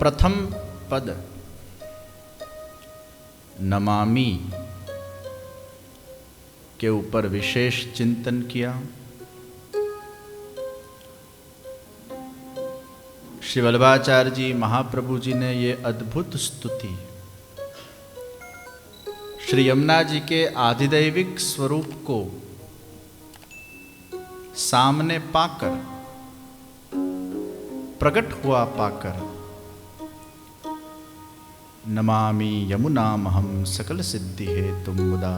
प्रथम पद नमामि के ऊपर विशेष चिंतन किया। श्री वल्लभाचार्य जी महाप्रभु जी ने ये अद्भुत स्तुति श्री यमुना जी के आधिदैविक स्वरूप को सामने पाकर, प्रकट हुआ पाकर, नमामि यमुनामहं सकल सिद्धि हेतु मुदा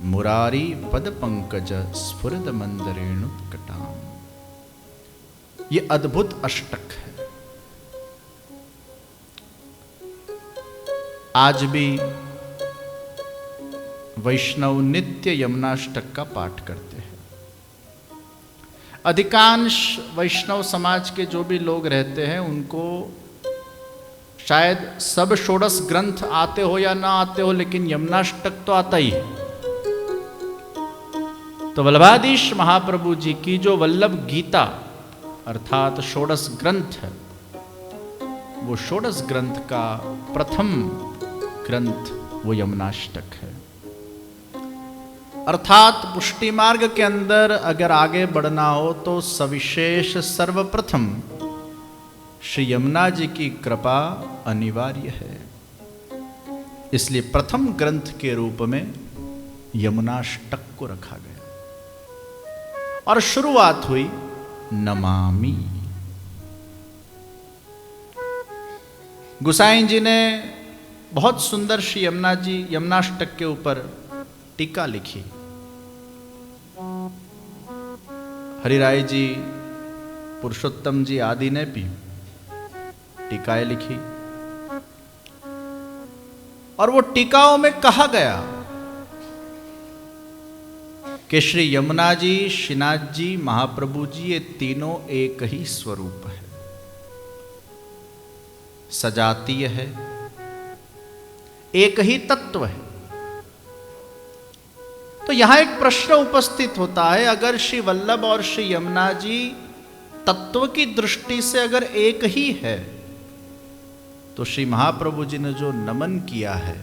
मुरारी पद पंकज स्फुरद मंदरेणुत्कटाम। ये अद्भुत अष्टक है। आज भी वैष्णव नित्य यमुनाष्टक का पाठ करते हैं। अधिकांश वैष्णव समाज के जो भी लोग रहते हैं उनको शायद सब षोडश ग्रंथ आते हो या ना आते हो, लेकिन यमुनाष्टक तो आता ही है। तो वल्लभाधीश महाप्रभु जी की जो वल्लभ गीता अर्थात षोडश ग्रंथ है, वो षोडश ग्रंथ का प्रथम ग्रंथ वो यमुनाष्टक है। अर्थात पुष्टि मार्ग के अंदर अगर आगे बढ़ना हो तो सविशेष सर्वप्रथम श्री यमुना जी की कृपा अनिवार्य है। इसलिए प्रथम ग्रंथ के रूप में यमुनाष्टक को रखा गया और शुरुआत हुई नमामि। गोसाई जी ने बहुत सुंदर श्री यमुनाष्टक के ऊपर टीका लिखी। हरिराय जी, पुरुषोत्तम जी आदि ने भी टीकाएं लिखी और वो टीकाओं में कहा गया कि श्री यमुना जी, श्रीनाथ जी, महाप्रभु जी ये तीनों एक ही स्वरूप है, सजातीय है, एक ही तत्व है। तो यहां एक प्रश्न उपस्थित होता है, अगर श्री वल्लभ और श्री यमुना जी तत्व की दृष्टि से अगर एक ही है, तो श्री महाप्रभु जी ने जो नमन किया है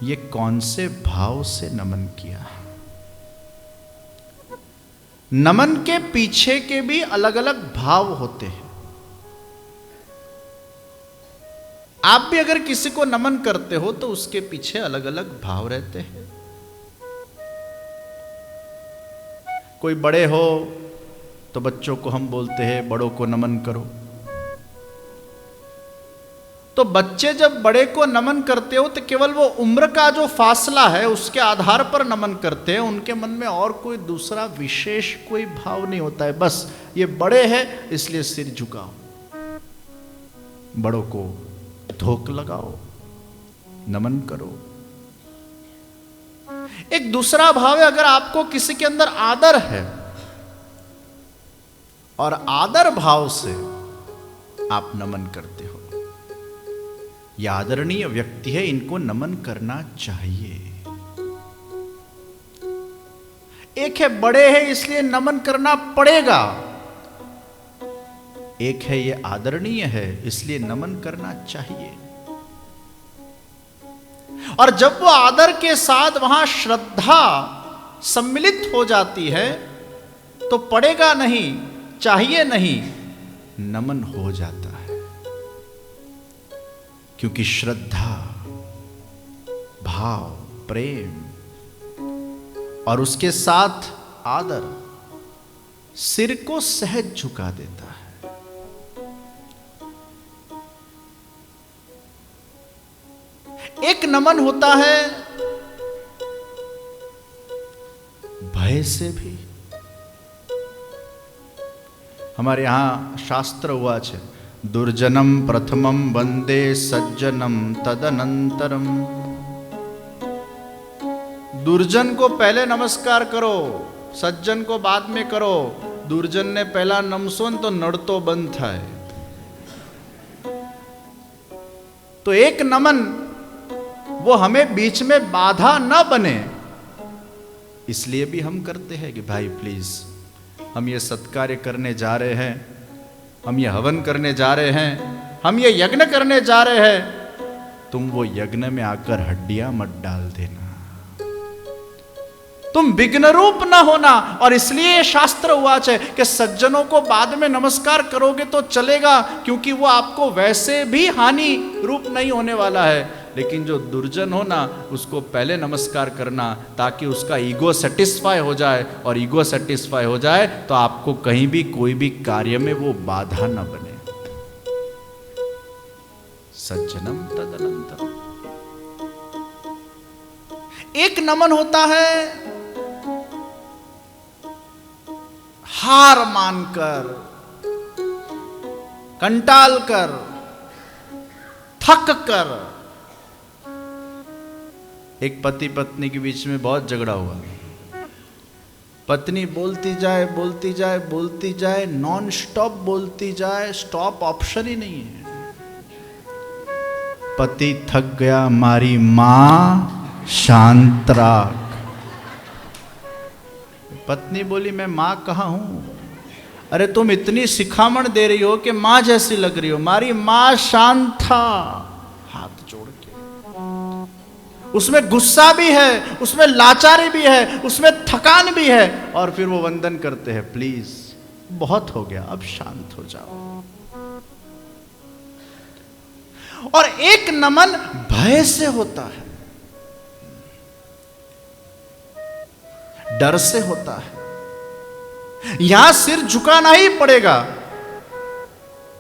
ये कौन से भाव से नमन किया है? नमन के पीछे के भी अलग अलग भाव होते हैं। आप भी अगर किसी को नमन करते हो तो उसके पीछे अलग अलग भाव रहते हैं। कोई बड़े हो तो बच्चों को हम बोलते हैं बड़ों को नमन करो। तो बच्चे जब बड़े को नमन करते हो तो केवल वो उम्र का जो फासला है उसके आधार पर नमन करते हैं। उनके मन में और कोई दूसरा विशेष कोई भाव नहीं होता है। बस ये बड़े हैं इसलिए सिर झुकाओ, बड़ों को धोख लगाओ, नमन करो। एक दूसरा भाव है, अगर आपको किसी के अंदर आदर है और आदर भाव से आप नमन करते हो, यह आदरणीय व्यक्ति है, इनको नमन करना चाहिए। एक है बड़े हैं इसलिए नमन करना पड़ेगा, एक है ये आदरणीय है इसलिए नमन करना चाहिए। और जब वो आदर के साथ वहां श्रद्धा सम्मिलित हो जाती है तो पड़ेगा नहीं, चाहिए नहीं, नमन हो जाता है। क्योंकि श्रद्धा, भाव, प्रेम और उसके साथ आदर सिर को सहज झुका देता है। एक नमन होता है भय से भी। हमारे यहां शास्त्र हुआ है, दुर्जनम प्रथमम वंदे सज्जनम तदनंतरम। दुर्जन को पहले नमस्कार करो, सज्जन को बाद में करो। दुर्जन ने पहला नमसोन तो नड़तो बंद था। तो एक नमन वो हमें बीच में बाधा न बने, इसलिए भी हम करते हैं कि भाई प्लीज हम ये सत्कार्य करने जा रहे हैं, हम ये हवन करने जा रहे हैं, हम ये यज्ञ करने जा रहे हैं, तुम वो यज्ञ में आकर हड्डियां मत डाल देना, तुम विघ्न रूप न होना। और इसलिए शास्त्र उवाच है कि सज्जनों को बाद में नमस्कार करोगे तो चलेगा, क्योंकि वो आपको वैसे भी हानि रूप नहीं होने वाला है, लेकिन जो दुर्जन हो ना उसको पहले नमस्कार करना, ताकि उसका ईगो सेटिस्फाई हो जाए, और ईगो सेटिस्फाई हो जाए तो आपको कहीं भी कोई भी कार्य में वो बाधा न बने। सज्जनम तदनंतरम। एक नमन होता है हार मानकर, कंटाल कर, थक कर। एक पति पत्नी के बीच में बहुत झगड़ा हुआ, पत्नी बोलती जाए बोलती जाए बोलती जाए, नॉन स्टॉप बोलती जाए, स्टॉप ऑप्शन ही नहीं है। पति थक गया, मारी मां शांत राख। पत्नी बोली मैं मां कहाँ हूं? अरे तुम इतनी सिखामण दे रही हो कि मां जैसी लग रही हो। मारी मां शांत था, हाथ जोड़ के। उसमें गुस्सा भी है, उसमें लाचारी भी है, उसमें थकान भी है, और फिर वो वंदन करते हैं, प्लीज बहुत हो गया, अब शांत हो जाओ। और एक नमन भय से होता है, डर से होता है। यहां सिर झुकाना ही पड़ेगा,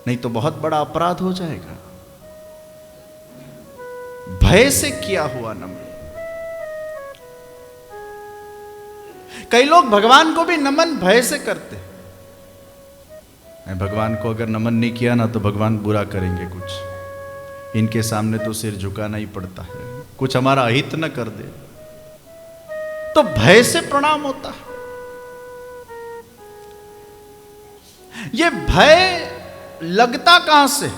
नहीं तो बहुत बड़ा अपराध हो जाएगा। भय से किया हुआ नमन। कई लोग भगवान को भी नमन भय से करते हैं। भगवान को अगर नमन नहीं किया ना तो भगवान बुरा करेंगे, कुछ इनके सामने तो सिर झुकाना ही पड़ता है, कुछ हमारा अहित न कर दे, तो भय से प्रणाम होता है। ये भय लगता कहां से?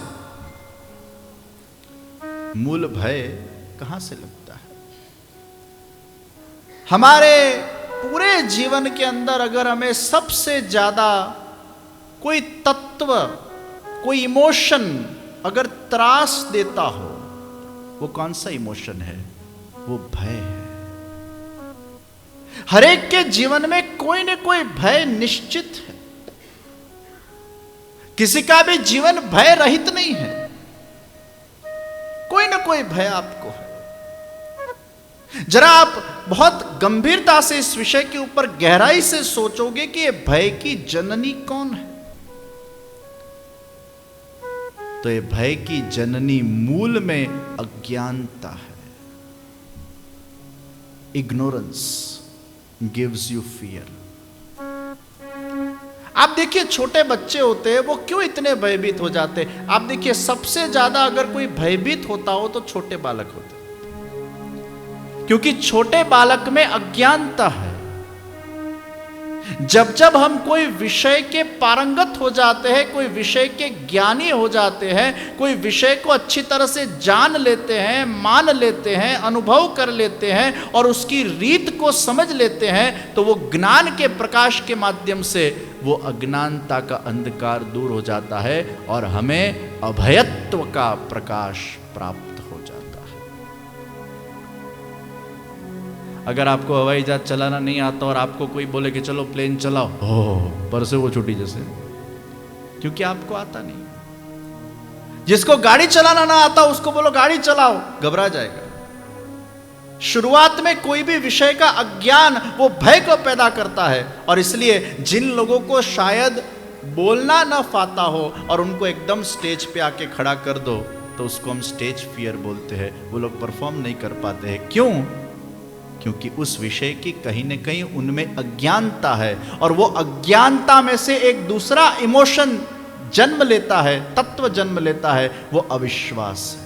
मूल भय कहां से लगता है? हमारे पूरे जीवन के अंदर अगर हमें सबसे ज्यादा कोई तत्व, कोई इमोशन अगर त्रास देता हो, वो कौन सा इमोशन है? वो भय है। हरेक के जीवन में कोई न कोई भय निश्चित है। किसी का भी जीवन भय रहित नहीं है, कोई न कोई भय आपको है। जरा आप बहुत गंभीरता से इस विषय के ऊपर गहराई से सोचोगे कि ये भय की जननी कौन है, तो ये भय की जननी मूल में अज्ञानता है। Ignorance gives you fear. आप देखिए छोटे बच्चे होते हैं, वो क्यों इतने भयभीत हो जाते हैं? आप देखिए सबसे ज्यादा अगर कोई भयभीत होता हो तो छोटे बालक होते हैं, क्योंकि छोटे बालक में अज्ञानता है। जब जब हम कोई विषय के पारंगत हो जाते हैं, कोई विषय के ज्ञानी हो जाते हैं, कोई विषय को अच्छी तरह से जान लेते हैं, मान लेते हैं, अनुभव कर लेते हैं और उसकी रीत को समझ लेते हैं, तो वो ज्ञान के प्रकाश के माध्यम से वो अज्ञानता का अंधकार दूर हो जाता है और हमें अभयत्व का प्रकाश प्राप्त हो जाता है। अगर आपको हवाई जहाज चलाना नहीं आता और आपको कोई बोले कि चलो प्लेन चलाओ, ओह परसे वो छुट्टी जैसे, क्योंकि आपको आता नहीं। जिसको गाड़ी चलाना ना आता उसको बोलो गाड़ी चलाओ, घबरा जाएगा। शुरुआत में कोई भी विषय का अज्ञान वो भय को पैदा करता है, और इसलिए जिन लोगों को शायद बोलना ना आता हो और उनको एकदम स्टेज पे आके खड़ा कर दो तो उसको हम स्टेज फियर बोलते हैं। वो लोग परफॉर्म नहीं कर पाते हैं। क्यों? क्योंकि उस विषय की कहीं न कहीं उनमें अज्ञानता है, और वो अज्ञानता में से एक दूसरा इमोशन जन्म लेता है, तत्व जन्म लेता है, वो अविश्वास है।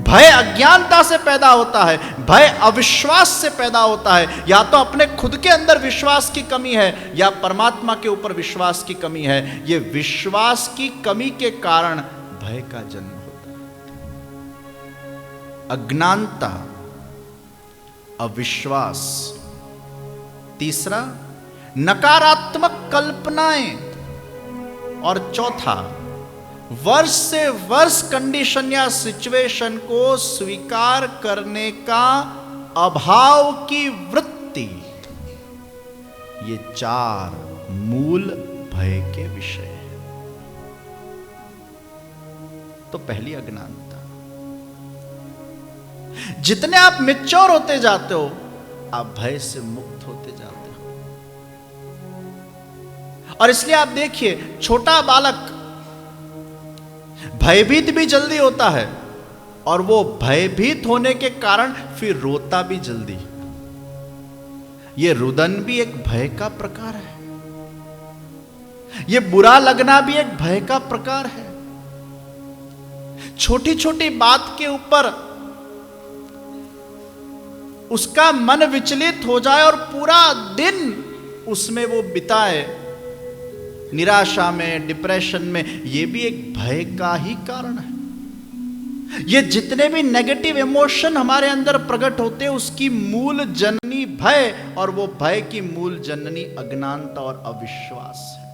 भय अज्ञानता से पैदा होता है, भय अविश्वास से पैदा होता है। या तो अपने खुद के अंदर विश्वास की कमी है या परमात्मा के ऊपर विश्वास की कमी है। ये विश्वास की कमी के कारण भय का जन्म होता है। अज्ञानता, अविश्वास। तीसरा, नकारात्मक कल्पनाएं। और चौथा, वर्ष से वर्ष कंडीशन या सिचुएशन को स्वीकार करने का अभाव की वृत्ति, ये चार मूल भय के विषय हैं। तो पहली अज्ञानता। जितने आप मैच्योर होते जाते हो, आप भय से मुक्त होते जाते हो। और इसलिए आप देखिए, छोटा बालक भयभीत भी जल्दी होता है, और वो भयभीत होने के कारण फिर रोता भी जल्दी। ये रुदन भी एक भय का प्रकार है, ये बुरा लगना भी एक भय का प्रकार है। छोटी छोटी बात के ऊपर उसका मन विचलित हो जाए और पूरा दिन उसमें वो बिताए, निराशा में, डिप्रेशन में, ये भी एक भय का ही कारण है। ये जितने भी नेगेटिव इमोशन हमारे अंदर प्रकट होते हैं, उसकी मूल जननी भय, और वो भय की मूल जननी अज्ञानता और अविश्वास है।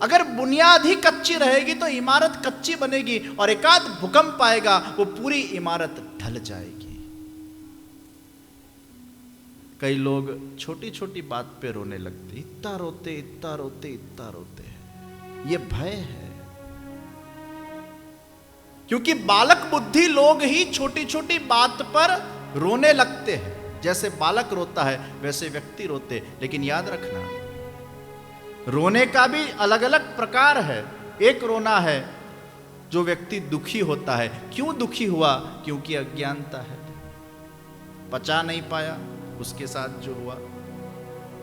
अगर बुनियाद ही कच्ची रहेगी तो इमारत कच्ची बनेगी, और एकाध भूकंप आएगा, वो पूरी इमारत ढल जाएगी। कई लोग छोटी छोटी बात पे रोने लगते, इतना रोते इतना रोते इतना रोते। ये भय है, क्योंकि बालक बुद्धि लोग ही छोटी छोटी बात पर रोने लगते हैं। जैसे बालक रोता है वैसे व्यक्ति रोते। लेकिन याद रखना, रोने का भी अलग अलग प्रकार है। एक रोना है जो व्यक्ति दुखी होता है। क्यों दुखी हुआ? क्योंकि अज्ञानता है, पचा नहीं पाया उसके साथ जो हुआ।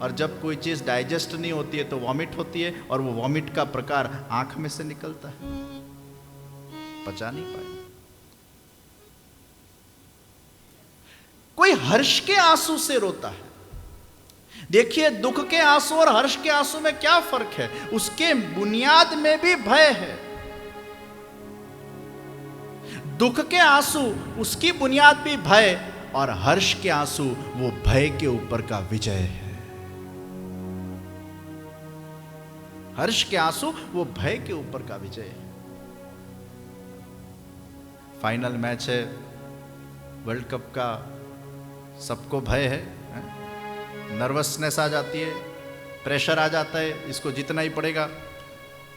और जब कोई चीज डाइजेस्ट नहीं होती है तो वॉमिट होती है, और वो वॉमिट का प्रकार आंख में से निकलता है, पचा नहीं पाया। कोई हर्ष के आंसू से रोता है। देखिए, दुख के आंसू और हर्ष के आंसू में क्या फर्क है? उसके बुनियाद में भी भय है। दुख के आंसू उसकी बुनियाद भी भय, और हर्ष के आंसू वो भय के ऊपर का विजय है। हर्ष के आंसू वो भय के ऊपर का विजय है। फाइनल मैच है वर्ल्ड कप का, सबको भय है, नर्वसनेस आ जाती है, प्रेशर आ जाता है, इसको जीतना ही पड़ेगा।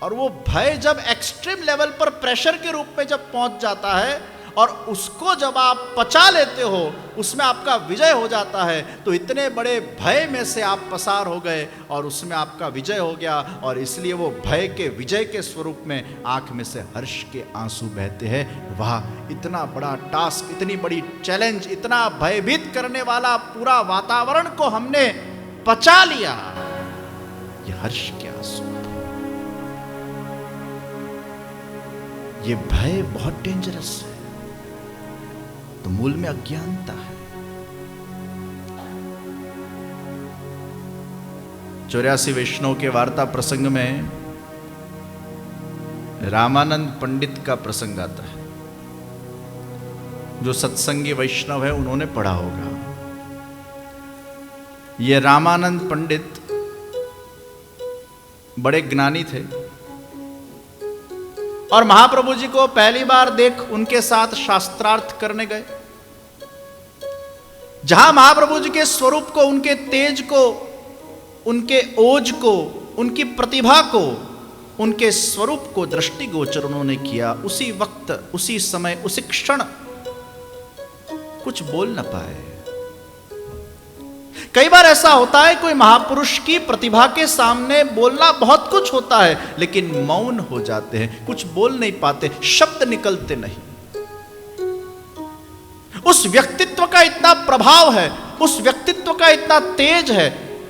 और वो भय जब एक्सट्रीम लेवल पर प्रेशर के रूप में जब पहुंच जाता है, और उसको जब आप पचा लेते हो, उसमें आपका विजय हो जाता है, तो इतने बड़े भय में से आप पसार हो गए और उसमें आपका विजय हो गया। और इसलिए वो भय के विजय के स्वरूप में आंख में से हर्ष के आंसू बहते हैं। वाह, इतना बड़ा टास्क, इतनी बड़ी चैलेंज, इतना भयभीत करने वाला पूरा वातावरण को हमने पचा लिया। ये हर्ष के आंसू, ये भय बहुत डेंजरस है। तो मूल में अज्ञानता है। 84 वैष्णव के वार्ता प्रसंग में रामानंद पंडित का प्रसंग आता है। जो सत्संगी वैष्णव है उन्होंने पढ़ा होगा। ये रामानंद पंडित बड़े ज्ञानी थे, और महाप्रभु जी को पहली बार देख उनके साथ शास्त्रार्थ करने गए। जहां महाप्रभु जी के स्वरूप को, उनके तेज को, उनके ओज को, उनकी प्रतिभा को, उनके स्वरूप को दृष्टिगोचर उन्होंने किया, उसी वक्त, उसी समय, उसी क्षण कुछ बोल न पाए। कई बार ऐसा होता है, कोई महापुरुष की प्रतिभा के सामने बोलना बहुत कुछ होता है, लेकिन मौन हो जाते हैं, कुछ बोल नहीं पाते, शब्द निकलते नहीं। उस व्यक्तित्व का इतना प्रभाव है, उस व्यक्तित्व का इतना तेज है,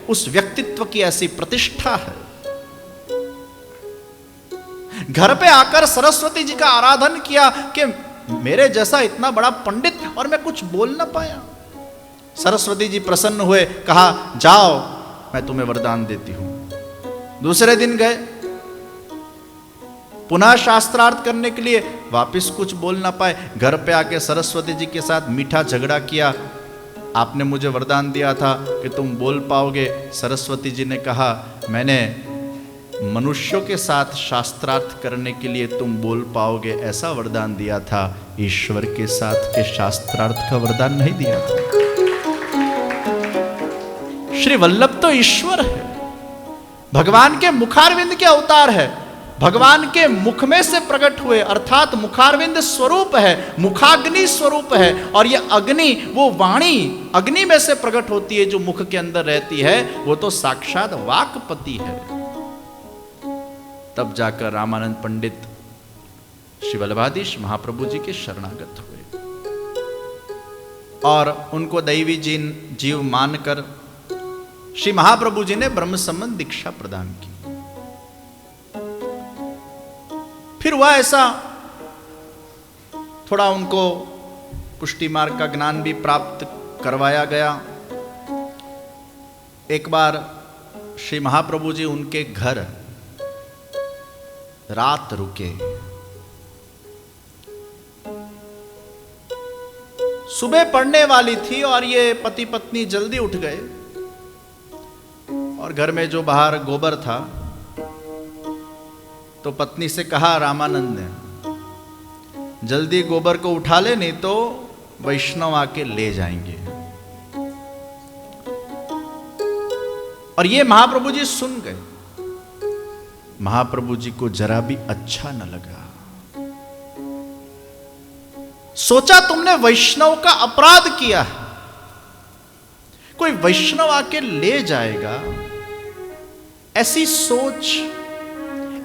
उस व्यक्तित्व की ऐसी प्रतिष्ठा है। घर पे आकर सरस्वती जी का आराधन किया कि मेरे जैसा इतना बड़ा पंडित, और मैं कुछ बोल ना पाया। सरस्वती जी प्रसन्न हुए, कहा जाओ मैं तुम्हें वरदान देती हूं। दूसरे दिन गए, पुनः शास्त्रार्थ करने के लिए, वापस कुछ बोल ना पाए। घर पे आके सरस्वती जी के साथ मीठा झगड़ा किया, आपने मुझे वरदान दिया था कि तुम बोल पाओगे। सरस्वती जी ने कहा, मैंने मनुष्यों के साथ शास्त्रार्थ करने के लिए तुम बोल पाओगे, ऐसा वरदान दिया था। ईश्वर के साथ के शास्त्रार्थ का वरदान नहीं दिया था। श्री वल्लभ तो ईश्वर है, भगवान के मुखारविंद के अवतार है, भगवान के मुख में से प्रकट हुए, अर्थात मुखारविंद स्वरूप है, मुखाग्नि स्वरूप है। और यह अग्नि, वो वाणी अग्नि में से प्रकट होती है जो मुख के अंदर रहती है, वो तो साक्षात वाक्पति है। तब जाकर रामानंद पंडित श्री वल्लभाधीश महाप्रभु जी के शरणागत हुए और उनको दैवी जीव मानकर श्री महाप्रभु जी ने ब्रह्म संबंध दीक्षा प्रदान की। फिर वह ऐसा थोड़ा उनको पुष्टि मार्ग का ज्ञान भी प्राप्त करवाया गया। एक बार श्री महाप्रभु जी उनके घर रात रुके। सुबह पड़ने वाली थी और ये पति पत्नी जल्दी उठ गए और घर में जो बाहर गोबर था तो पत्नी से कहा रामानंद ने, जल्दी गोबर को उठा ले, नहीं तो वैष्णव आके ले जाएंगे। और ये महाप्रभु जी सुन गए। महाप्रभु जी को जरा भी अच्छा न लगा। सोचा तुमने वैष्णव का अपराध किया, कोई वैष्णव आके ले जाएगा, ऐसी सोच,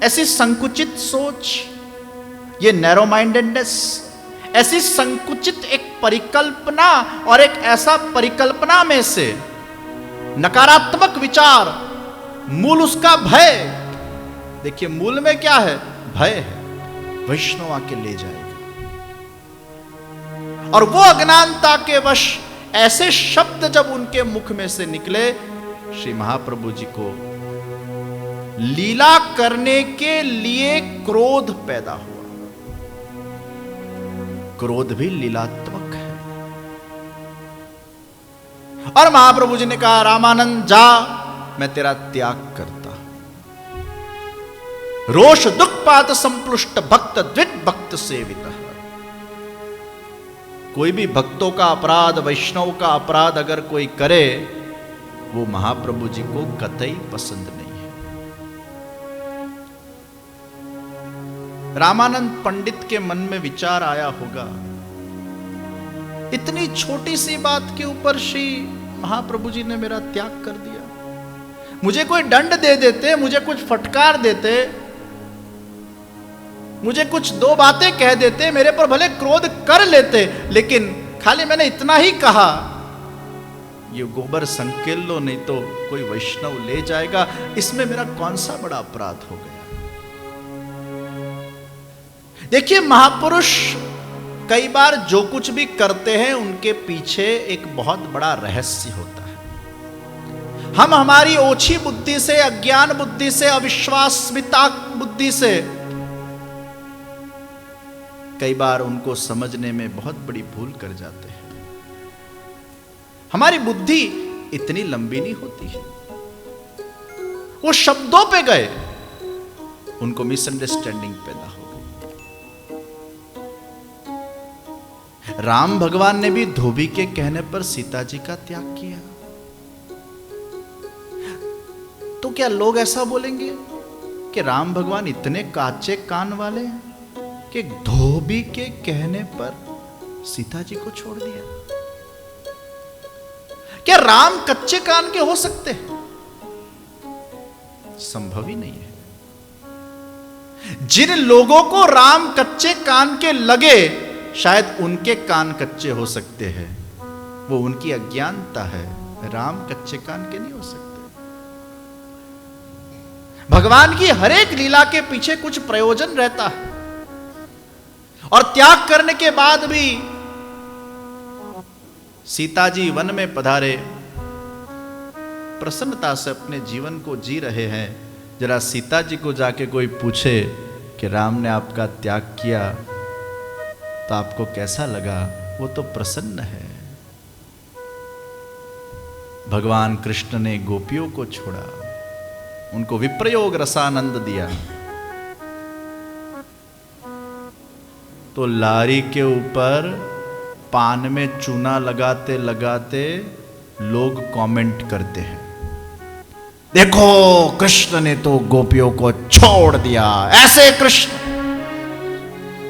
ऐसी संकुचित सोच, ये नैरो माइंडेडनेस, ऐसी संकुचित एक परिकल्पना और एक ऐसा परिकल्पना में से नकारात्मक विचार, मूल उसका भय। देखिए मूल में क्या है? भय है, वैष्णव आके ले जाएगा। और वो अज्ञानता के वश ऐसे शब्द जब उनके मुख में से निकले, श्री महाप्रभु जी को लीला करने के लिए क्रोध पैदा हुआ। क्रोध भी लीलात्मक है। और महाप्रभु जी ने कहा, रामानंद जा, मैं तेरा त्याग करता। रोष दुखपात संप्लुष्ट भक्त द्वित भक्त सेवित। कोई भी भक्तों का अपराध, वैष्णव का अपराध अगर कोई करे, वो महाप्रभु जी को कतई पसंद नहीं है। रामानंद पंडित के मन में विचार आया होगा, इतनी छोटी सी बात के ऊपर श्री महाप्रभु जी ने मेरा त्याग कर दिया। मुझे कोई दंड दे देते, मुझे कुछ फटकार देते, मुझे कुछ दो बातें कह देते, मेरे पर भले क्रोध कर लेते, लेकिन खाली मैंने इतना ही कहा, ये गोबर संकेल लो, नहीं तो कोई वैष्णव ले जाएगा, इसमें मेरा कौन सा बड़ा अपराध हो गया। देखिए महापुरुष कई बार जो कुछ भी करते हैं उनके पीछे एक बहुत बड़ा रहस्य होता है। हम हमारी ओछी बुद्धि से, अज्ञान बुद्धि से, अविश्वासमिता बुद्धि से कई बार उनको समझने में बहुत बड़ी भूल कर जाते हैं। हमारी बुद्धि इतनी लंबी नहीं होती है। वो शब्दों पे गए, उनको मिसअंडरस्टैंडिंग पैदा हो गई। राम भगवान ने भी धोबी के कहने पर सीता जी का त्याग किया। तो क्या लोग ऐसा बोलेंगे कि राम भगवान इतने काचे कान वाले हैं कि धोबी के कहने पर सीता जी को छोड़ दिया? क्या राम कच्चे कान के हो सकते हैं? संभव ही नहीं है। जिन लोगों को राम कच्चे कान के लगे, शायद उनके कान कच्चे हो सकते हैं, वो उनकी अज्ञानता है। राम कच्चे कान के नहीं हो सकते। भगवान की हर एक लीला के पीछे कुछ प्रयोजन रहता है। और त्याग करने के बाद भी सीता जी वन में पधारे, प्रसन्नता से अपने जीवन को जी रहे हैं। जरा सीता जी को जाके कोई पूछे कि राम ने आपका त्याग किया तो आपको कैसा लगा, वो तो प्रसन्न है। भगवान कृष्ण ने गोपियों को छोड़ा, उनको विप्रयोग रसानंद दिया। तो लारी के ऊपर पान में चूना लगाते लगाते लोग कमेंट करते हैं, देखो कृष्ण ने तो गोपियों को छोड़ दिया, ऐसे कृष्ण।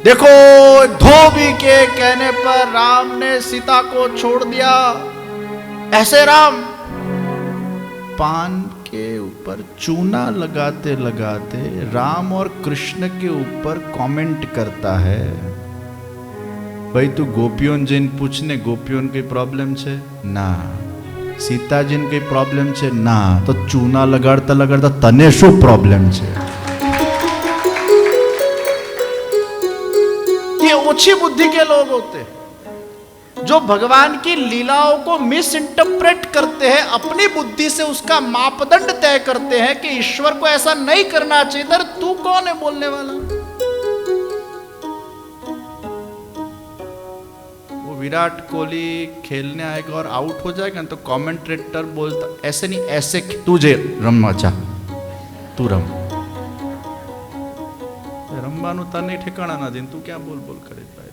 देखो धोबी के कहने पर राम ने सीता को छोड़ दिया, ऐसे राम। पान के ऊपर चूना लगाते लगाते राम और कृष्ण के ऊपर कमेंट करता है, भाई तू गोपियों जिन पूछने गोपियों की प्रॉब्लम छे ना, सीताजीन की प्रॉब्लम छे ना, तो चूना लगाड़ता लगाड़ता तने शू प्रॉब्लम छे। ये ओछी बुद्धि के लोग होते हैं जो भगवान की लीलाओं को मिस इंटरप्रेट करते हैं, अपनी बुद्धि से उसका मापदंड तय करते हैं कि ईश्वर को ऐसा नहीं करना चाहिए। इधर तू कौन है बोलने वाला? विराट कोहली खेलने आएगा और आउट हो जाएगा तो कमेंटेटर बोलता ऐसे नहीं, ऐसे तुझे रमवा जा, तू रम। रमवानु तने ठिकाना ना दिन, तू क्या बोल बोल करे भाई।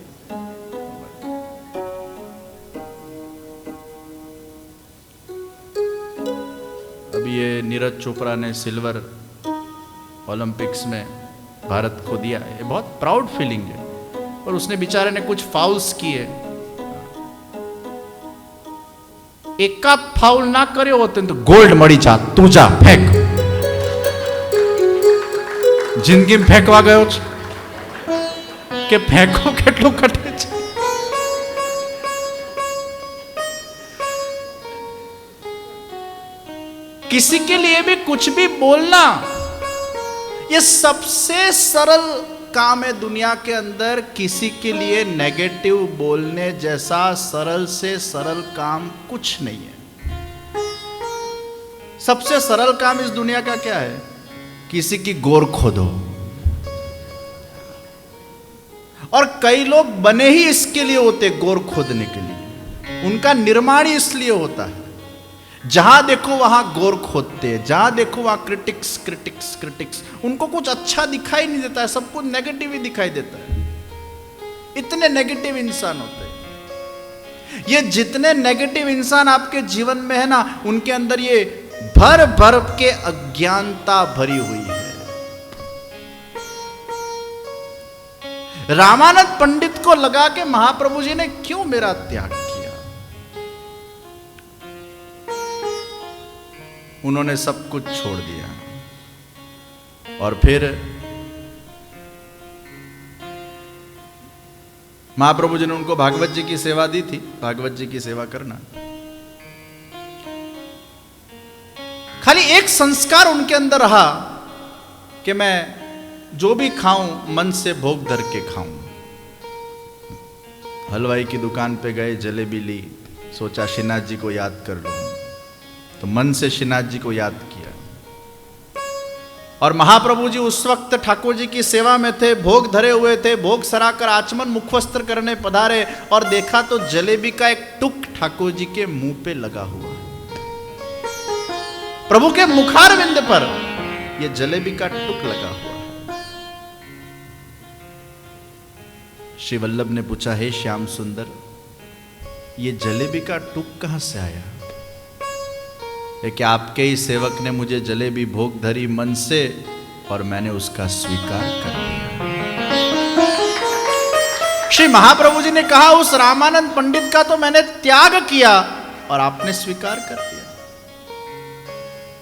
अभी ये नीरज चोपड़ा ने सिल्वर ओलंपिक्स में भारत को दिया है, बहुत प्राउड फीलिंग है। और उसने बेचारे ने कुछ फाउल्स किए, एकाद फाउल ना કર્યો હોત तो गोल्ड मળી जात, तू जा फेंक। जिंदगी में फेंकवा गयो છે કે ફેંકો કેટલું કટે છે। किसी के लिए भी कुछ भी बोलना ये सबसे सरल काम है दुनिया के अंदर। किसी के लिए नेगेटिव बोलने जैसा सरल से सरल काम कुछ नहीं है। सबसे सरल काम इस दुनिया का क्या है? किसी की गोर खोदो। और कई लोग बने ही इसके लिए होते, गोर खोदने के लिए। उनका निर्माण ही इसलिए होता है। जहां देखो वहां गोर खोदते हैं, जहां देखो वहां क्रिटिक्स क्रिटिक्स क्रिटिक्स। उनको कुछ अच्छा दिखाई नहीं देता है, सब कुछ नेगेटिव ही दिखाई देता है। इतने नेगेटिव इंसान होते हैं। ये जितने नेगेटिव इंसान आपके जीवन में है ना, उनके अंदर ये भर भर के अज्ञानता भरी हुई है। रामानंद पंडित को लगा कि महाप्रभु जी ने क्यों मेरा त्याग किया। उन्होंने सब कुछ छोड़ दिया और फिर महाप्रभु जी ने उनको भागवत जी की सेवा दी थी। भागवत जी की सेवा करना, खाली एक संस्कार उनके अंदर रहा कि मैं जो भी खाऊं मन से भोग धर के खाऊं। हलवाई की दुकान पे गए, जलेबी ली, सोचा श्रीनाथ जी को याद कर लूं, तो मन से श्रीनाथ जी को याद किया। और महाप्रभु जी उस वक्त ठाकुर जी की सेवा में थे, भोग धरे हुए थे, भोग सराकर आचमन मुखवस्त्र करने पधारे और देखा तो जलेबी का एक टुक ठाकुर जी के मुंह पे लगा हुआ। प्रभु के मुखारविंद पर यह जलेबी का टुक लगा हुआ है। श्री वल्लभ ने पूछा, हे श्याम सुंदर, ये जलेबी का टुक कहां से आया? कि आपके ही सेवक ने मुझे जलेबी भोग धरी मन से और मैंने उसका स्वीकार कर लिया। श्री महाप्रभु जी ने कहा, उस रामानंद पंडित का तो मैंने त्याग किया और आपने स्वीकार कर दिया।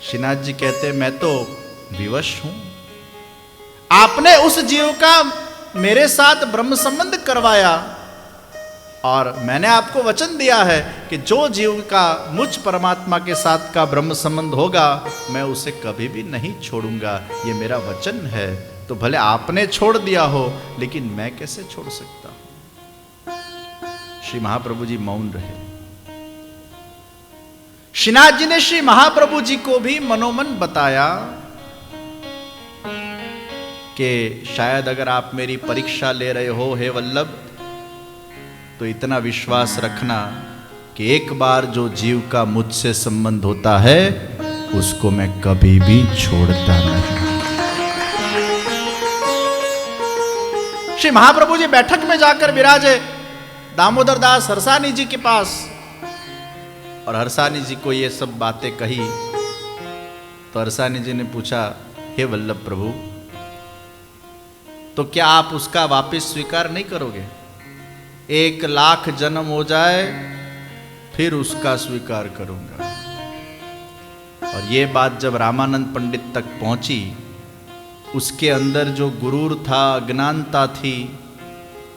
श्रीनाथ जी कहते, मैं तो विवश हूं। आपने उस जीव का मेरे साथ ब्रह्म संबंध करवाया और मैंने आपको वचन दिया है कि जो जीव का मुझ परमात्मा के साथ का ब्रह्म संबंध होगा मैं उसे कभी भी नहीं छोड़ूंगा, ये मेरा वचन है। तो भले आपने छोड़ दिया हो, लेकिन मैं कैसे छोड़ सकता हूं? श्री महाप्रभु जी मौन रहे। श्रीनाथ जी ने श्री महाप्रभु जी को भी मनोमन बताया कि शायद अगर आप मेरी परीक्षा ले रहे हो हे वल्लभ, तो इतना विश्वास रखना कि एक बार जो जीव का मुझसे संबंध होता है उसको मैं कभी भी छोड़ता नहीं। श्री महाप्रभु जी बैठक में जाकर विराजे दामोदर दास हरसानी जी के पास, और हरसानी जी को ये सब बातें कही तो हरसानी जी ने पूछा, हे वल्लभ प्रभु, तो क्या आप उसका वापस स्वीकार नहीं करोगे? 1,00,000 जन्म हो जाए फिर उसका स्वीकार करूंगा। और ये बात जब रामानंद पंडित तक पहुंची, उसके अंदर जो गुरूर था, अज्ञानता थी,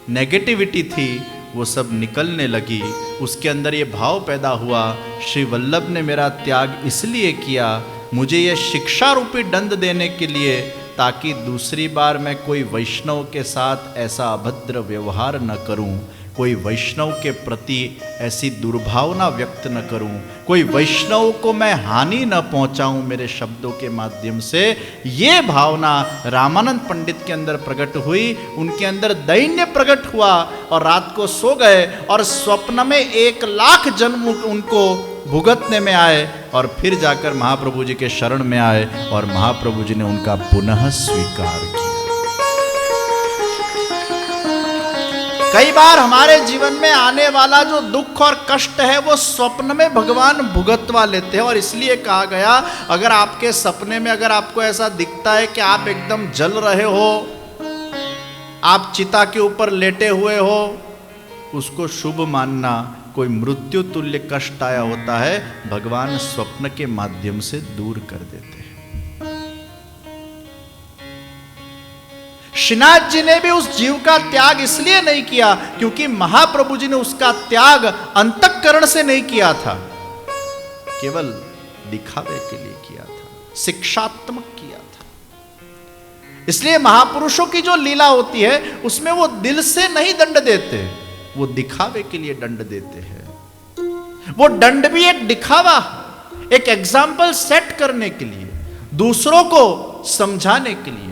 नेगेटिविटी थी, वो सब निकलने लगी। उसके अंदर ये भाव पैदा हुआ, श्री वल्लभ ने मेरा त्याग इसलिए किया, मुझे ये शिक्षा रूपी दंड देने के लिए, ताकि दूसरी बार मैं कोई वैष्णव के साथ ऐसा अभद्र व्यवहार न करूं, कोई वैष्णव के प्रति ऐसी दुर्भावना व्यक्त न करूं, कोई वैष्णव को मैं हानि न पहुंचाऊं मेरे शब्दों के माध्यम से। ये भावना रामानंद पंडित के अंदर प्रकट हुई, उनके अंदर दैन्य प्रकट हुआ, और रात को सो गए और स्वप्न में 1,00,000 जन्म उनको भुगतने में आए, और फिर जाकर महाप्रभु जी के शरण में आए, और महाप्रभु जी ने उनका पुनः स्वीकार किया। कई बार हमारे जीवन में आने वाला जो दुख और कष्ट है वो स्वप्न में भगवान भुगतवा लेते हैं, और इसलिए कहा गया, अगर आपके सपने में अगर आपको ऐसा दिखता है कि आप एकदम जल रहे हो, आप चिता के ऊपर लेटे हुए हो, उसको शुभ मानना। कोई मृत्यु तुल्य कष्ट आया होता है, भगवान स्वप्न के माध्यम से दूर कर देते हैं। श्रीनाथ जी ने भी उस जीव का त्याग इसलिए नहीं किया क्योंकि महाप्रभु जी ने उसका त्याग अंतःकरण से नहीं किया था, केवल दिखावे के लिए किया था, शिक्षात्मक किया था। इसलिए महापुरुषों की जो लीला होती है उसमें वो दिल से नहीं दंड देते, वो दिखावे के लिए दंड देते हैं। वो दंड भी एक दिखावा, एक एग्जाम्पल सेट करने के लिए, दूसरों को समझाने के लिए।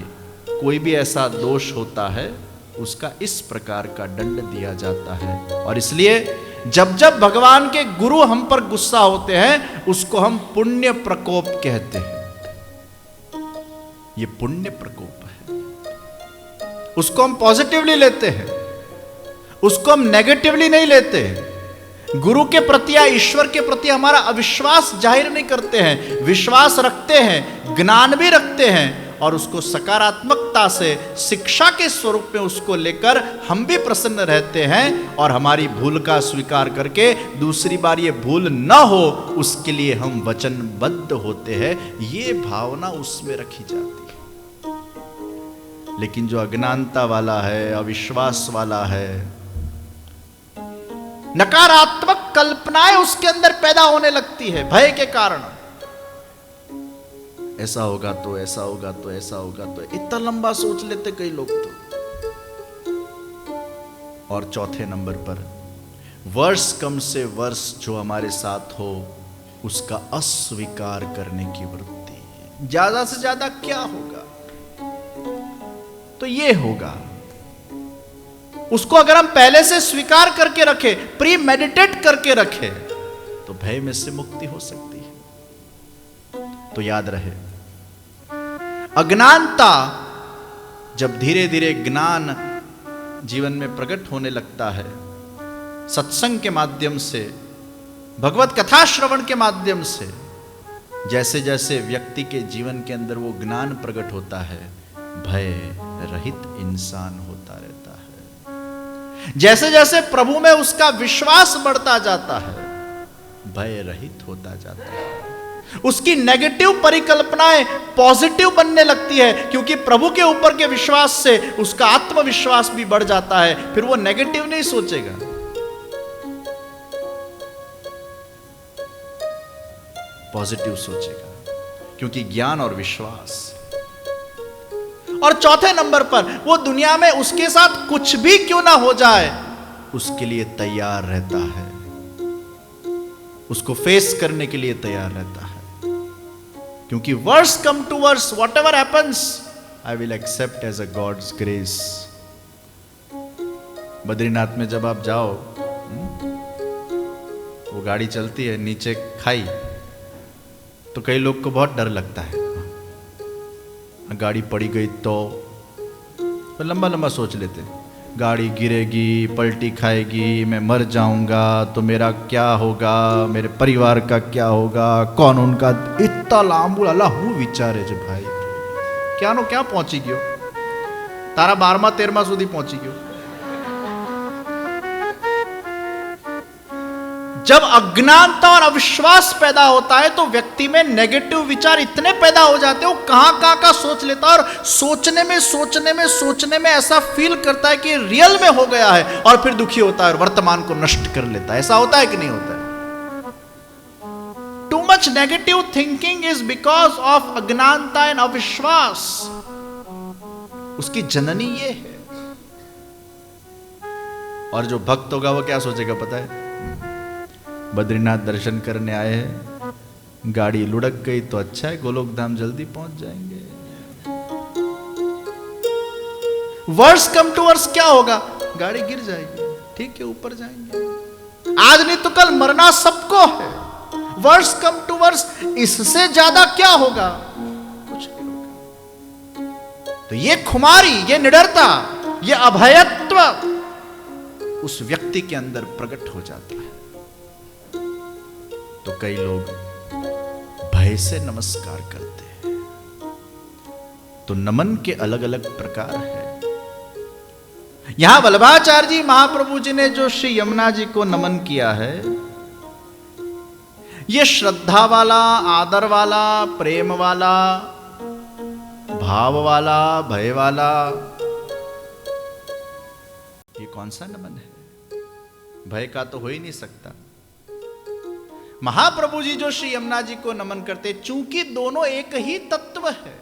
कोई भी ऐसा दोष होता है उसका इस प्रकार का दंड दिया जाता है। और इसलिए जब जब भगवान के गुरु हम पर गुस्सा होते हैं उसको हम पुण्य प्रकोप कहते हैं। ये पुण्य प्रकोप है, उसको हम पॉजिटिवली लेते हैं, उसको हम नेगेटिवली नहीं लेते हैं। गुरु के प्रति या ईश्वर के प्रति हमारा अविश्वास जाहिर नहीं करते हैं, विश्वास रखते हैं, ज्ञान भी रखते हैं, और उसको सकारात्मकता से शिक्षा के स्वरूप में उसको लेकर हम भी प्रसन्न रहते हैं, और हमारी भूल का स्वीकार करके दूसरी बार ये भूल न हो उसके लिए हम वचनबद्ध होते हैं। ये भावना उसमें रखी जाती है। लेकिन जो अज्ञानता वाला है, अविश्वास वाला है, नकारात्मक कल्पनाएं उसके अंदर पैदा होने लगती है भय के कारण। ऐसा होगा तो ऐसा होगा तो ऐसा होगा तो, इतना लंबा सोच लेते कई लोग तो। और चौथे नंबर पर वर्ष कम से वर्ष जो हमारे साथ हो उसका अस्वीकार करने की वृत्ति। ज्यादा से ज्यादा क्या होगा तो ये होगा, उसको अगर हम पहले से स्वीकार करके रखें, प्री मेडिटेट करके रखें, तो भय में से मुक्ति हो सकती है। तो याद रहे, अज्ञानता जब धीरे धीरे ज्ञान जीवन में प्रकट होने लगता है, सत्संग के माध्यम से, भगवत कथा श्रवण के माध्यम से, जैसे जैसे व्यक्ति के जीवन के अंदर वो ज्ञान प्रकट होता है, भय रहित इंसान होता रहता है। जैसे जैसे प्रभु में उसका विश्वास बढ़ता जाता है, भय रहित होता जाता है। उसकी नेगेटिव परिकल्पनाएं पॉजिटिव बनने लगती है, क्योंकि प्रभु के ऊपर के विश्वास से उसका आत्मविश्वास भी बढ़ जाता है। फिर वो नेगेटिव नहीं सोचेगा, पॉजिटिव सोचेगा, क्योंकि ज्ञान और विश्वास। और चौथे नंबर पर वो दुनिया में उसके साथ कुछ भी क्यों ना हो जाए उसके लिए तैयार रहता है, उसको फेस करने के लिए तैयार रहता है। क्योंकि worse come to worse, whatever happens I will accept as a god's grace. Badrinath में जब आप जाओ, वो गाड़ी चलती है, नीचे खाई, तो कई लोग को बहुत डर लगता है, गाड़ी पड़ी गई तो लंबा लंबा सोच लेते हैं, गाड़ी गिरेगी, पलटी खाएगी, मैं मर जाऊंगा तो मेरा क्या होगा, मेरे परिवार का क्या होगा, कौन उनका, इतना लांबू हूँ विचारे जो भाई क्या नो क्या पहुंची गयो, तारा 12मा 13मा સુધી पहुंची गयो। जब अज्ञानता और अविश्वास पैदा होता है तो व्यक्ति में नेगेटिव विचार इतने पैदा हो जाते हैं, वो कहां का सोच लेता है और सोचने में ऐसा फील करता है कि रियल में हो गया है और फिर दुखी होता है और वर्तमान को नष्ट कर लेता है। ऐसा होता है कि नहीं होता है? Too much negative thinking is because of अज्ञानता एंड अविश्वास। उसकी जननी ये है। और जो भक्त होगा वो क्या सोचेगा पता है? बद्रीनाथ दर्शन करने आए हैं, गाड़ी लुढ़क गई तो अच्छा है, गोलोक धाम जल्दी पहुंच जाएंगे। वर्स कम टू वर्स क्या होगा? गाड़ी गिर जाएगी, ठीक है, ऊपर जाएंगे। आज नहीं तो कल मरना सबको है। वर्स कम टू वर्स, इससे ज्यादा क्या होगा? कुछ नहीं होगा। तो ये खुमारी, ये निडरता, ये अभयत्व उस व्यक्ति के अंदर प्रकट हो जाता है। तो कई लोग भय से नमस्कार करते हैं। तो नमन के अलग अलग प्रकार हैं। यहां वल्लभाचार्य जी महाप्रभु जी ने जो श्री यमुना जी को नमन किया है, यह श्रद्धा वाला, आदर वाला, प्रेम वाला, भाव वाला, भय वाला, ये कौन सा नमन है? भय का तो हो ही नहीं सकता। महाप्रभु जी जो श्री यमुना जी को नमन करते, चूंकि दोनों एक ही तत्व है,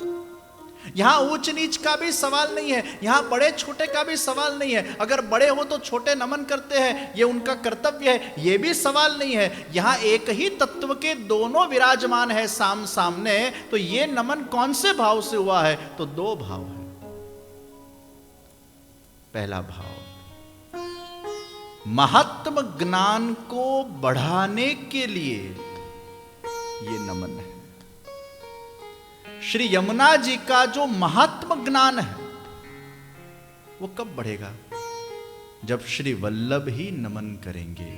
यहां ऊंच नीच का भी सवाल नहीं है, यहां बड़े छोटे का भी सवाल नहीं है। अगर बड़े हो तो छोटे नमन करते हैं, ये उनका कर्तव्य है, ये भी सवाल नहीं है। यहां एक ही तत्व के दोनों विराजमान है सामने। तो ये नमन कौन से भाव से हुआ है? तो दो भाव है। पहला भाव महात्म ज्ञान को बढ़ाने के लिए ये नमन है। श्री यमुना जी का जो महात्म ज्ञान है वो कब बढ़ेगा? जब श्री वल्लभ ही नमन करेंगे,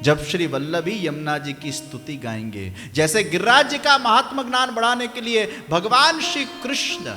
जब श्री वल्लभ ही यमुना जी की स्तुति गाएंगे। जैसे गिरिराज जी का महात्म ज्ञान बढ़ाने के लिए भगवान श्री कृष्ण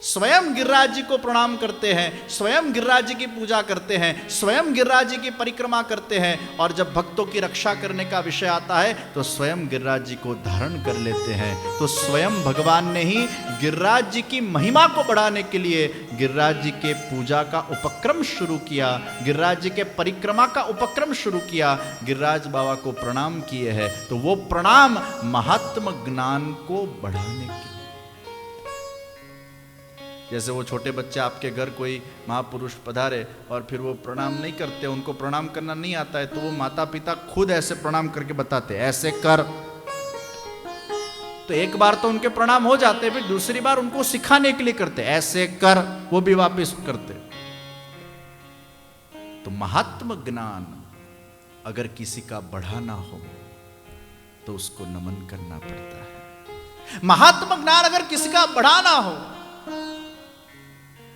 स्वयं गिरिराज जी को प्रणाम करते हैं, स्वयं गिरिराज जी की पूजा करते हैं, स्वयं गिरिराज जी की परिक्रमा करते हैं। और जब भक्तों की रक्षा करने का विषय आता है तो स्वयं गिरिराज जी को धारण कर लेते हैं। तो स्वयं भगवान ने ही गिरिराज जी की महिमा को बढ़ाने के लिए गिरिराज जी के पूजा का उपक्रम शुरू किया, गिरिराज जी के परिक्रमा का उपक्रम शुरू किया, गिरिराज बाबा को प्रणाम किए हैं। तो वो प्रणाम महात्म ज्ञान को बढ़ाने के, जैसे वो छोटे बच्चे आपके घर कोई महापुरुष पधारे और फिर वो प्रणाम नहीं करते, उनको प्रणाम करना नहीं आता है, तो वो माता पिता खुद ऐसे प्रणाम करके बताते, ऐसे कर। तो एक बार तो उनके प्रणाम हो जाते, फिर दूसरी बार उनको सिखाने के लिए करते, ऐसे कर, वो भी वापस करते। तो महात्म ज्ञान अगर किसी का बढ़ाना हो तो उसको नमन करना पड़ता है। महात्म ज्ञान अगर किसी का बढ़ाना हो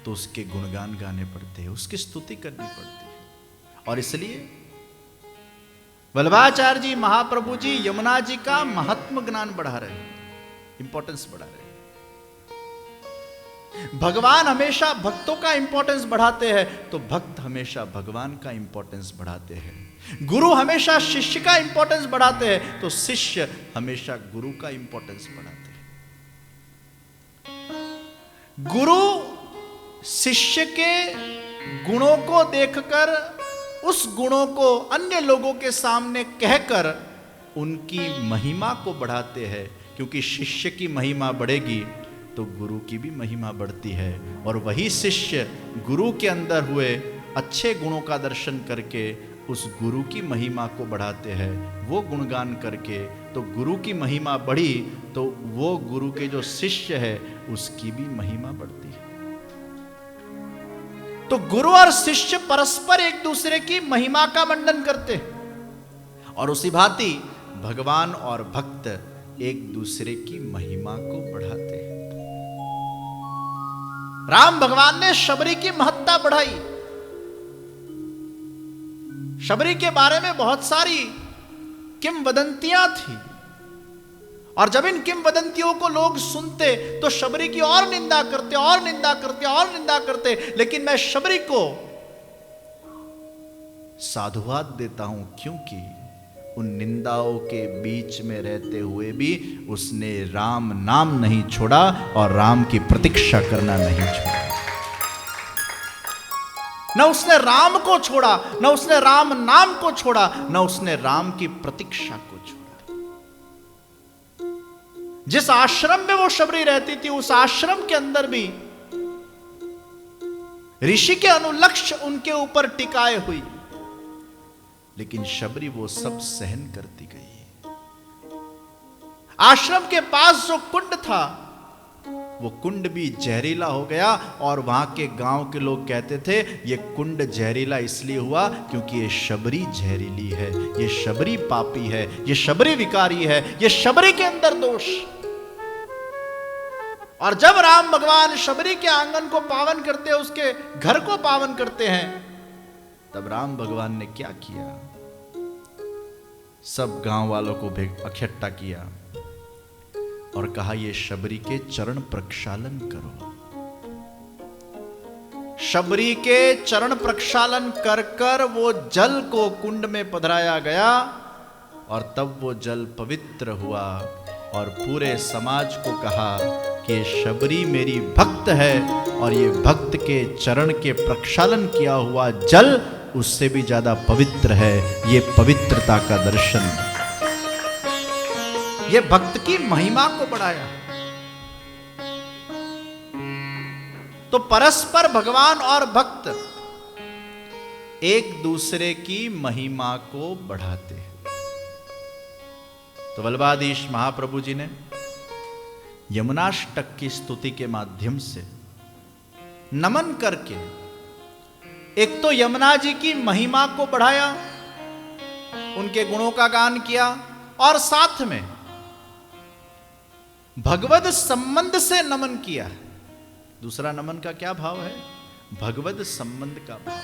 तो उसके गुणगान गाने पड़ते हैं, उसकी स्तुति करनी पड़ती है। और इसलिए वल्लभाचार्य जी महाप्रभु जी यमुना जी का महात्म ज्ञान बढ़ा रहे हैं, इंपॉर्टेंस बढ़ा रहे हैं। भगवान हमेशा भक्तों का इंपॉर्टेंस बढ़ाते हैं तो भक्त हमेशा भगवान का इंपॉर्टेंस बढ़ाते हैं। गुरु हमेशा शिष्य का इंपॉर्टेंस बढ़ाते हैं तो शिष्य हमेशा गुरु का इंपॉर्टेंस बढ़ाते हैं। गुरु शिष्य के गुणों को देखकर, उस गुणों को अन्य लोगों के सामने कहकर उनकी महिमा को बढ़ाते हैं। क्योंकि शिष्य की महिमा बढ़ेगी तो गुरु की भी महिमा बढ़ती है। और वही शिष्य गुरु के अंदर हुए अच्छे गुणों का दर्शन करके उस गुरु की महिमा को बढ़ाते हैं। वो गुणगान करके तो गुरु की महिमा बढ़ी तो वो गुरु के जो शिष्य है उसकी भी महिमा बढ़ती है। तो गुरु और शिष्य परस्पर एक दूसरे की महिमा का मंडन करते हैं। और उसी भांति भगवान और भक्त एक दूसरे की महिमा को बढ़ाते हैं। राम भगवान ने शबरी की महत्ता बढ़ाई। शबरी के बारे में बहुत सारी किंवदंतियां थी, और जब इन किंवदंतियों को लोग सुनते तो शबरी की और निंदा करते और निंदा करते और निंदा करते। लेकिन मैं शबरी को साधुवाद देता हूं, क्योंकि उन निंदाओं के बीच में रहते हुए भी उसने राम नाम नहीं छोड़ा और राम की प्रतीक्षा करना नहीं छोड़ा। न उसने राम को छोड़ा, न उसने राम नाम को छोड़ा, न उसने राम की प्रतीक्षा को छोड़ा। जिस आश्रम में वो शबरी रहती थी, उस आश्रम के अंदर भी ऋषि के अनुलक्ष्य उनके ऊपर टिकाए हुई, लेकिन शबरी वो सब सहन करती गई। आश्रम के पास जो कुंड था, वो कुंड भी जहरीला हो गया, और वहां के गांव के लोग कहते थे ये कुंड जहरीला इसलिए हुआ क्योंकि ये शबरी जहरीली है, ये शबरी पापी है, ये शबरी विकारी है, ये शबरी के अंदर दोष। और जब राम भगवान शबरी के आंगन को पावन करते हैं, उसके घर को पावन करते हैं, तब राम भगवान ने क्या किया? सब गांव वालों को इकट्ठा किया और कहा ये शबरी के चरण प्रक्षालन करो। शबरी के चरण प्रक्षालन कर कर वो जल को कुंड में पधराया गया, और तब वो जल पवित्र हुआ, और पूरे समाज को कहा कि ये शबरी मेरी भक्त है, और ये भक्त के चरण के प्रक्षालन किया हुआ जल उससे भी ज्यादा पवित्र है। ये पवित्रता का दर्शन, ये भक्त की महिमा को बढ़ाया। तो परस्पर भगवान और भक्त एक दूसरे की महिमा को बढ़ाते हैं। तो वल्लभाधीश महाप्रभु जी ने यमुनाष्टक की स्तुति के माध्यम से नमन करके एक तो यमुना जी की महिमा को बढ़ाया, उनके गुणों का गान किया, और साथ में भगवद संबंध से नमन किया। दूसरा नमन का क्या भाव है? भगवद संबंध का भाव।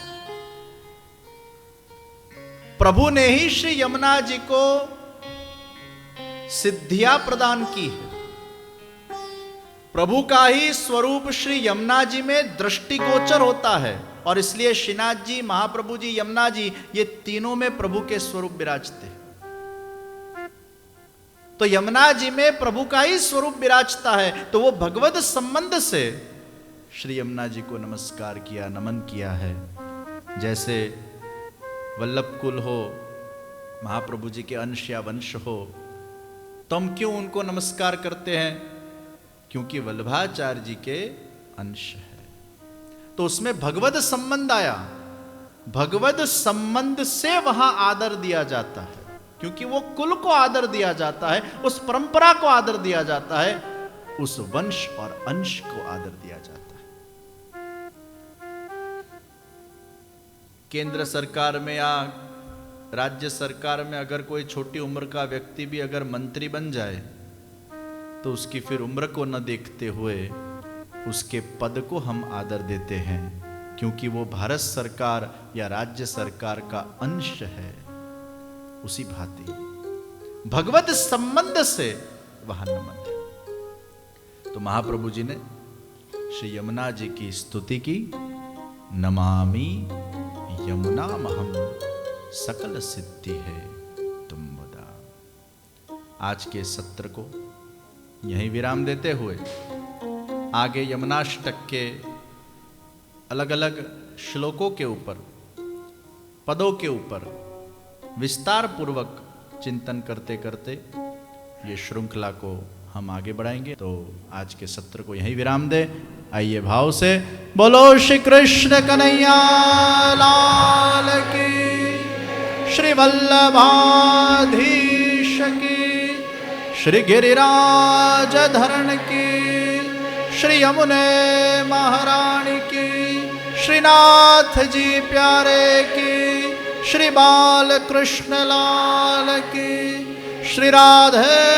प्रभु ने ही श्री यमुना जी को सिद्धियां प्रदान की है। प्रभु का ही स्वरूप श्री यमुना जी में दृष्टिगोचर होता है, और इसलिए श्रीनाथ जी, महाप्रभु जी, यमुना जी, ये तीनों में प्रभु के स्वरूप विराजते हैं। तो यमुना जी में प्रभु का ही स्वरूप विराजता है, तो वो भगवत संबंध से श्री यमुना जी को नमस्कार किया, नमन किया है। जैसे वल्लभ कुल हो, महाप्रभु जी के अंश या वंश हो, तो हम क्यों उनको नमस्कार करते हैं? क्योंकि वल्लभाचार्य जी के अंश है। तो उसमें भगवद संबंध आया, भगवद संबंध से वहां आदर दिया जाता है, क्योंकि वो कुल को आदर दिया जाता है, उस परंपरा को आदर दिया जाता है, उस वंश और अंश को आदर दिया जाता है। केंद्र सरकार में या राज्य सरकार में अगर कोई छोटी उम्र का व्यक्ति भी अगर मंत्री बन जाए, तो उसकी फिर उम्र को न देखते हुए उसके पद को हम आदर देते हैं, क्योंकि वो भारत सरकार या राज्य सरकार का अंश है। उसी भांति भगवत संबंध से वहां नमन है। तो महाप्रभु जी ने श्री यमुना जी की स्तुति की, नमामि यमुना महम सकल सिद्धि है तुम बदा। आज के सत्र को यहीं विराम देते हुए आगे यमुनाष्टक के अलग अलग श्लोकों के ऊपर, पदों के ऊपर विस्तार पूर्वक चिंतन करते करते ये श्रृंखला को हम आगे बढ़ाएंगे। तो आज के सत्र को यहीं विराम दे। आइए भाव से बोलो श्री कृष्ण कन्हैया लाल की, श्री वल्लभाधीश की, श्री गिरिराज धरण की, श्री यमुने महारानी की, श्रीनाथ जी प्यारे की, श्री बाल कृष्ण लाल की, श्री राधे